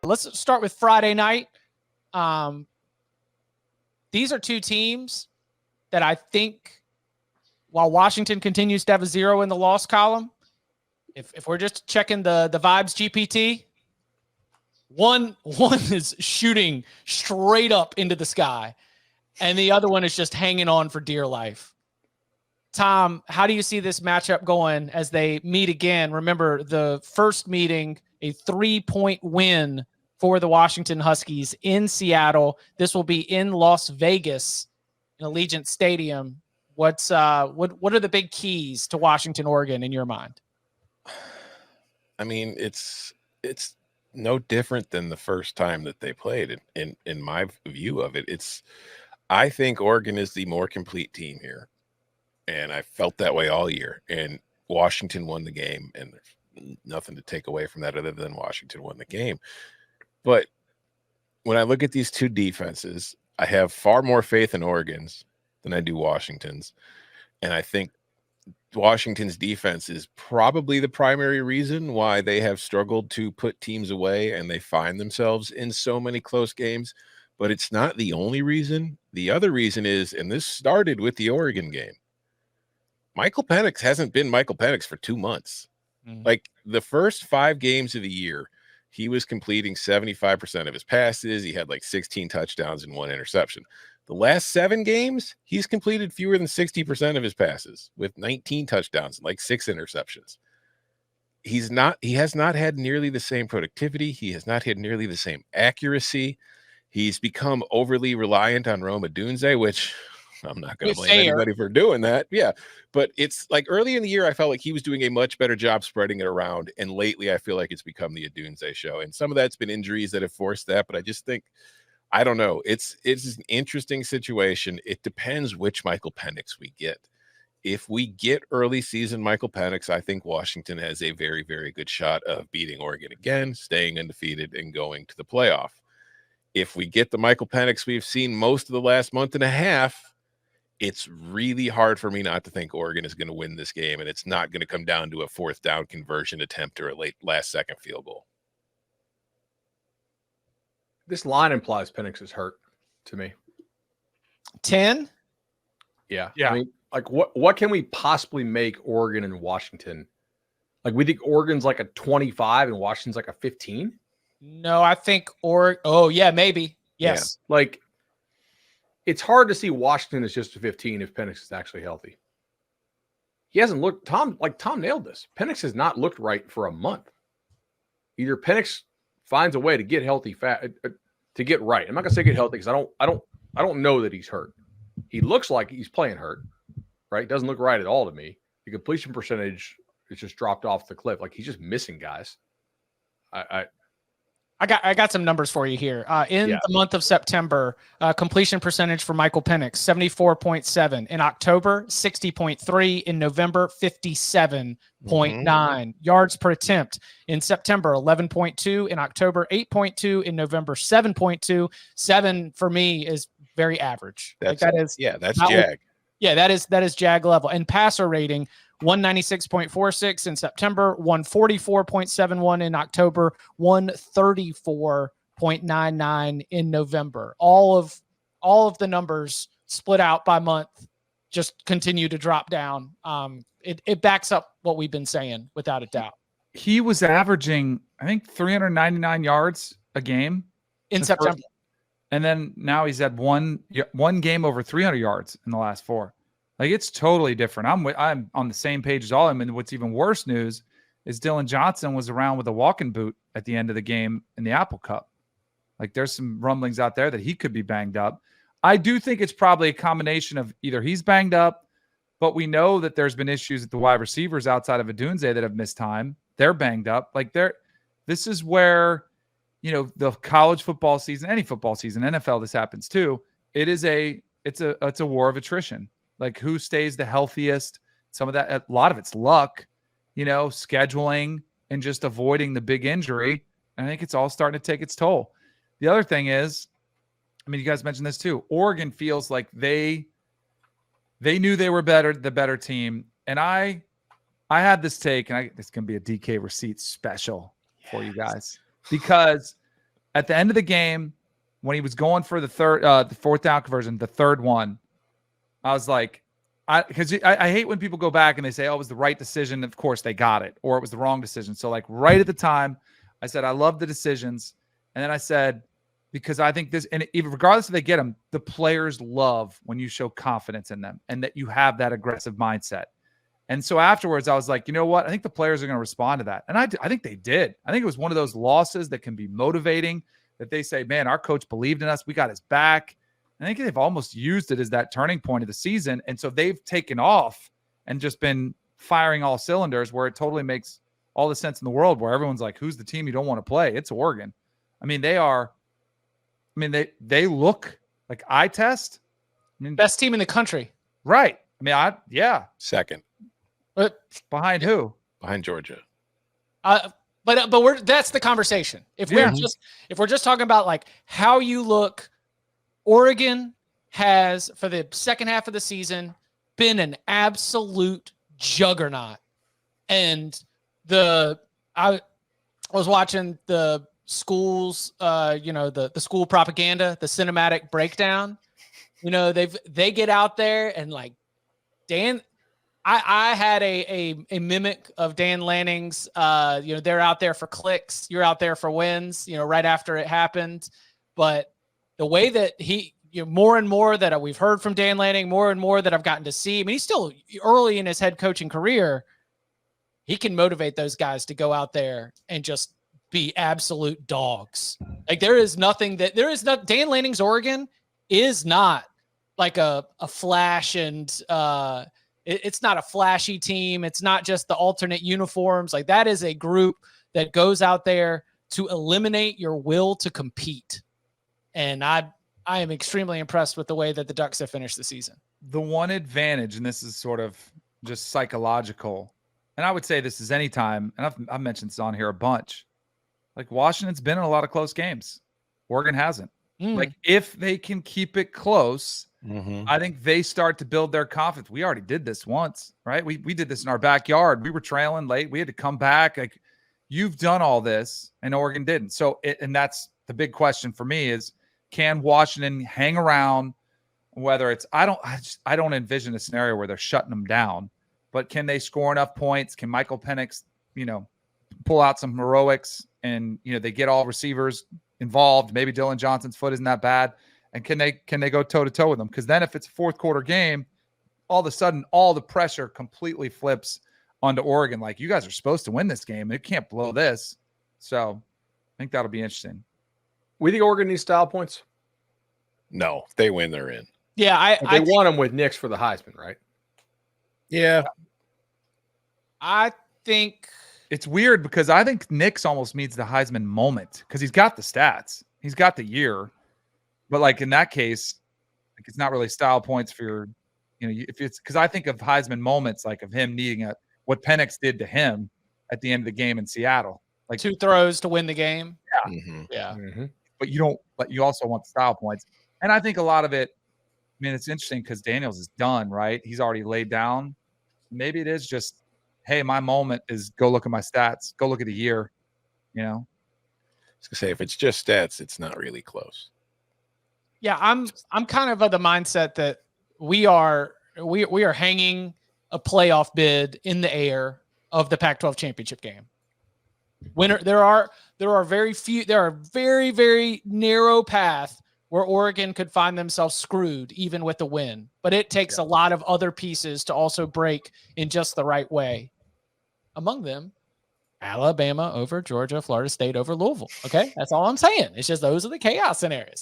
But let's start with Friday night. These are two teams that I think, while Washington continues to have a 0 in the loss column, if we're just checking the vibes GPT, one is shooting straight up into the sky, and the other one is just hanging on for dear life. Tom, how do you see this matchup going as they meet again? Remember, the first meeting, a 3-point win for the Washington Huskies in Seattle. This will be in Las Vegas in Allegiant Stadium. What are the big keys to Washington, Oregon in your mind? I mean, it's no different than the first time that they played. In my view of it, I think Oregon is the more complete team here, and I felt that way all year. And Washington won the game, and there's nothing to take away from that other than Washington won the game. But when I look at these two defenses, I have far more faith in Oregon's than I do Washington's, and I think Washington's defense is probably the primary reason why they have struggled to put teams away and they find themselves in so many close games, but it's not the only reason. The other reason is, and this started with the Oregon game, Michael Penix hasn't been Michael Penix for 2 months. Like the first 5 games of the year, he was completing 75% of his passes. He had like 16 touchdowns and 1 interception. The last 7 games, he's completed fewer than 60% of his passes with 19 touchdowns and like 6 interceptions. He has not had nearly the same productivity. He has not had nearly the same accuracy. He's become overly reliant on Rome Odunze, which I'm not going to blame anybody for doing that. Yeah. But it's like early in the year, I felt like he was doing a much better job spreading it around. And lately, I feel like it's become the Odunze show. And some of that's been injuries that have forced that. But I just think, I don't know. It's an interesting situation. It depends which Michael Penix we get. If we get early season Michael Penix, I think Washington has a very, very good shot of beating Oregon again, staying undefeated, and going to the playoff. If we get the Michael Penix we've seen most of the last month and a half, it's really hard for me not to think Oregon is going to win this game, and it's not going to come down to a 4th down conversion attempt or a late last-second field goal. This line implies Penix is hurt to me. 10? Yeah. I mean, like what can we possibly make Oregon and Washington? Like we think Oregon's like a 25 and Washington's like a 15? No, I think oh yeah, maybe. Yes. Yeah. Like it's hard to see Washington as just a 15 if Penix is actually healthy. He hasn't looked Tom nailed this. Penix has not looked right for a month. Either Penix finds a way to get healthy to get right. I'm not gonna say get healthy because I don't know that he's hurt. He looks like he's playing hurt, right? Doesn't look right at all to me. The completion percentage is just dropped off the cliff. Like he's just missing guys. I got some numbers for you here. In the month of September, completion percentage for Michael Penix, 74.7. In October, 60.3. In November, 57.9. Yards per attempt. In September, 11.2. In October, 8.2. In November, 7.2. 7 for me is very average. That's that's Jag. Yeah, that is Jag level. And passer rating, 196.46 in September, 144.71 in October, 134.99 in November. All of the numbers split out by month just continue to drop down. It backs up what we've been saying without a doubt. He was averaging, I think, 399 yards a game in September. And then now he's had one game over 300 yards in the last 4. Like it's totally different. I'm on the same page as all of them. And what's even worse news is Dylan Johnson was around with a walking boot at the end of the game in the Apple Cup. Like there's some rumblings out there that he could be banged up. I do think it's probably a combination of either he's banged up, but we know that there's been issues at the wide receivers outside of Odunze that have missed time. They're banged up. Like this is where, the college football season, any football season, NFL, this happens too. It's a war of attrition. Like who stays the healthiest? Some of that, a lot of it's luck, scheduling and just avoiding the big injury. And I think it's all starting to take its toll. The other thing is, I mean, you guys mentioned this too. Oregon feels like they knew they were the better team. And I had this take, and this can be a DK receipt special for you guys, because at the end of the game, when he was going for the fourth down conversion, the third one, I was like, because I hate when people go back and they say, oh, it was the right decision. Of course, they got it, or it was the wrong decision. So, like, right at the time, I said, I love the decisions. And then I said, because I think this, and even regardless if they get them, the players love when you show confidence in them and that you have that aggressive mindset. And so afterwards, I was like, you know what? I think the players are going to respond to that. And I think they did. I think it was one of those losses that can be motivating, that they say, man, our coach believed in us. We got his back. I think they've almost used it as that turning point of the season. And so they've taken off and just been firing all cylinders, where it totally makes all the sense in the world, where everyone's like, who's the team you don't want to play? It's Oregon. I mean, they look like eye test. I mean, Best team in the country. right. I mean, yeah. Second But Behind who? behind Georgia. but that's the conversation. If we're just talking about like how you look, Oregon has, for the second half of the season, been an absolute juggernaut. And I was watching the schools, the school propaganda, the cinematic breakdown. They get out there and like Dan. I had a mimic of Dan Lanning's. They're out there for clicks. You're out there for wins. Right after it happened, but the way that he, more and more that we've heard from Dan Lanning, more and more that I've gotten to see. I mean, he's still early in his head coaching career. He can motivate those guys to go out there and just be absolute dogs. Like Dan Lanning's Oregon is not like a flash and it's not a flashy team. It's not just the alternate uniforms. Like that is a group that goes out there to eliminate your will to compete. And I am extremely impressed with the way that the Ducks have finished the season. The one advantage, and this is sort of just psychological, and I would say this is any time, and I've mentioned this on here a bunch. Like Washington's been in a lot of close games. Oregon hasn't. Like if they can keep it close, I think they start to build their confidence. We already did this once, right? We did this in our backyard. We were trailing late. We had to come back. Like you've done all this, and Oregon didn't. So, and that's the big question for me is, can Washington hang around? Whether it's, I don't envision a scenario where they're shutting them down, but can they score enough points? Can Michael Penix, pull out some heroics and, they get all receivers involved? Maybe Dylan Johnson's foot isn't that bad. And can they go toe to toe with them? Because then if it's a fourth quarter game, all of a sudden, all the pressure completely flips onto Oregon. Like you guys are supposed to win this game. You can't blow this. So I think that'll be interesting. We think Oregon needs style points. No, if they win, they're in. Yeah, They want them with Nix for the Heisman, right? Yeah. I think it's weird because I think Nix almost needs the Heisman moment because he's got the stats. He's got the year. But like in that case, like it's not really style points for your, if it's because I think of Heisman moments like of him needing what Penix did to him at the end of the game in Seattle. Like 2 throws to win the game. Yeah. Mm-hmm. Yeah. Mm-hmm. But you also want style points. And I think a lot of it, it's interesting because Daniels is done, right? He's already laid down. Maybe it is just, hey, my moment is go look at my stats, go look at the year, I was gonna say if it's just stats, it's not really close. Yeah, I'm kind of the mindset that we are hanging a playoff bid in the air of the Pac-12 championship game. There are very few. There are very, very narrow path where Oregon could find themselves screwed even with the win. But it takes a lot of other pieces to also break in just the right way. Among them, Alabama over Georgia, Florida State over Louisville. Okay, that's all I'm saying. It's just those are the chaos scenarios.